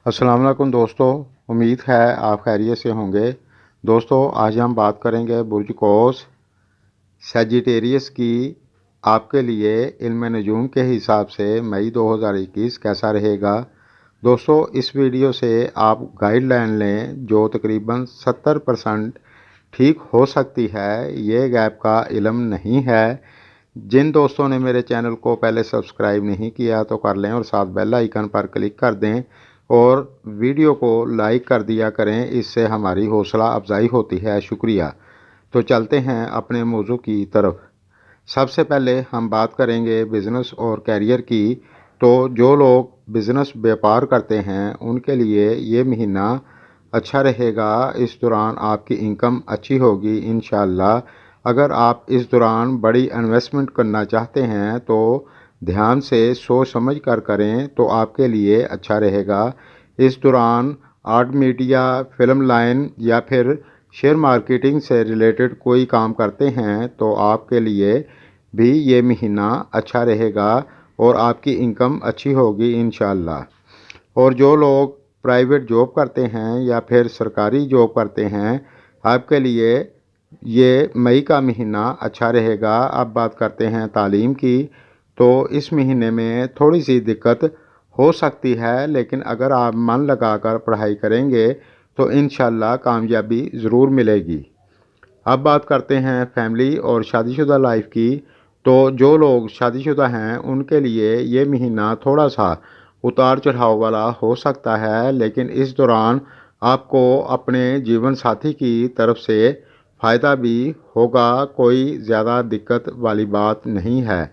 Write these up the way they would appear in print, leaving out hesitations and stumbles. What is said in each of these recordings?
अस्सलाम वालेकुम दोस्तों, उम्मीद है आप खैरियत से होंगे। दोस्तों आज हम बात करेंगे बुर्ज कौस सैजिटेरियस की आपके लिए इल्म नजूम के हिसाब से मई 2021 कैसा रहेगा। दोस्तों इस वीडियो से आप गाइडलाइन लें जो तकरीबन 70% ठीक हो सकती है। ये गैप का इल्म नहीं है। जिन दोस्तों ने मेरे चैनल को पहले सब्सक्राइब नहीं किया तो कर लें और साथ बेल आइकन पर क्लिक कर दें और वीडियो को लाइक कर दिया करें, इससे हमारी हौसला अफजाई होती है। शुक्रिया। तो चलते हैं अपने मौजू की तरफ। सबसे पहले हम बात करेंगे बिज़नेस और कैरियर की। तो जो लोग बिज़नेस व्यापार करते हैं उनके लिए ये महीना अच्छा रहेगा। इस दौरान आपकी इनकम अच्छी होगी इंशाअल्लाह। अगर आप इस दौरान बड़ी इन्वेस्टमेंट करना चाहते हैं तो ध्यान से सोच समझ कर करें तो आपके लिए अच्छा रहेगा। इस दौरान आर्ट, मीडिया, फिल्म लाइन या फिर शेयर मार्केटिंग से रिलेटेड कोई काम करते हैं तो आपके लिए भी ये महीना अच्छा रहेगा और आपकी इनकम अच्छी होगी इंशाअल्लाह। और जो लोग प्राइवेट जॉब करते हैं या फिर सरकारी जॉब करते हैं, आपके लिए ये मई का महीना अच्छा रहेगा। अब बात करते हैं तालीम की। तो इस महीने में थोड़ी सी दिक्कत हो सकती है, लेकिन अगर आप मन लगाकर पढ़ाई करेंगे तो इंशाअल्लाह कामयाबी ज़रूर मिलेगी। अब बात करते हैं फैमिली और शादीशुदा लाइफ की। तो जो लोग शादीशुदा हैं उनके लिए ये महीना थोड़ा सा उतार चढ़ाव वाला हो सकता है, लेकिन इस दौरान आपको अपने जीवन साथी की तरफ से फ़ायदा भी होगा। कोई ज़्यादा दिक्कत वाली बात नहीं है।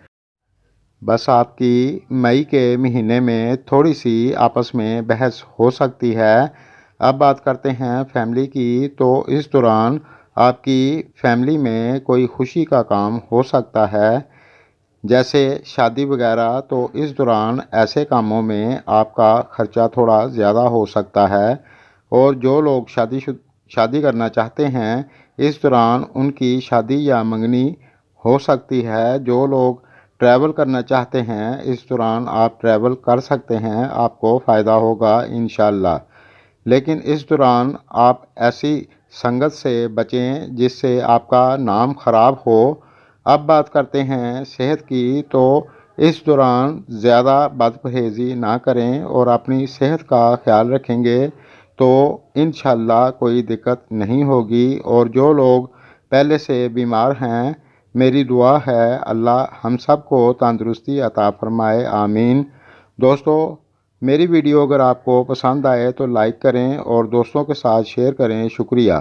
बस आपकी मई के महीने में थोड़ी सी आपस में बहस हो सकती है। अब बात करते हैं फैमिली की। तो इस दौरान आपकी फैमिली में कोई खुशी का काम हो सकता है, जैसे शादी वगैरह। तो इस दौरान ऐसे कामों में आपका ख़र्चा थोड़ा ज़्यादा हो सकता है। और जो लोग शादी करना चाहते हैं इस दौरान उनकी शादी या मंगनी हो सकती है। जो लोग ट्रैवल करना चाहते हैं इस दौरान आप ट्रैवल कर सकते हैं, आपको फ़ायदा होगा इंशाअल्लाह। लेकिन इस दौरान आप ऐसी संगत से बचें जिससे आपका नाम ख़राब हो। अब बात करते हैं सेहत की। तो इस दौरान ज़्यादा बदपरहेज़ी ना करें और अपनी सेहत का ख्याल रखेंगे तो इंशाअल्लाह कोई दिक्कत नहीं होगी। और जो लोग पहले से बीमार हैं, मेरी दुआ है अल्लाह हम सब को तंदुरुस्ती अता फरमाए, आमीन। दोस्तों मेरी वीडियो अगर आपको पसंद आए तो लाइक करें और दोस्तों के साथ शेयर करें। शुक्रिया।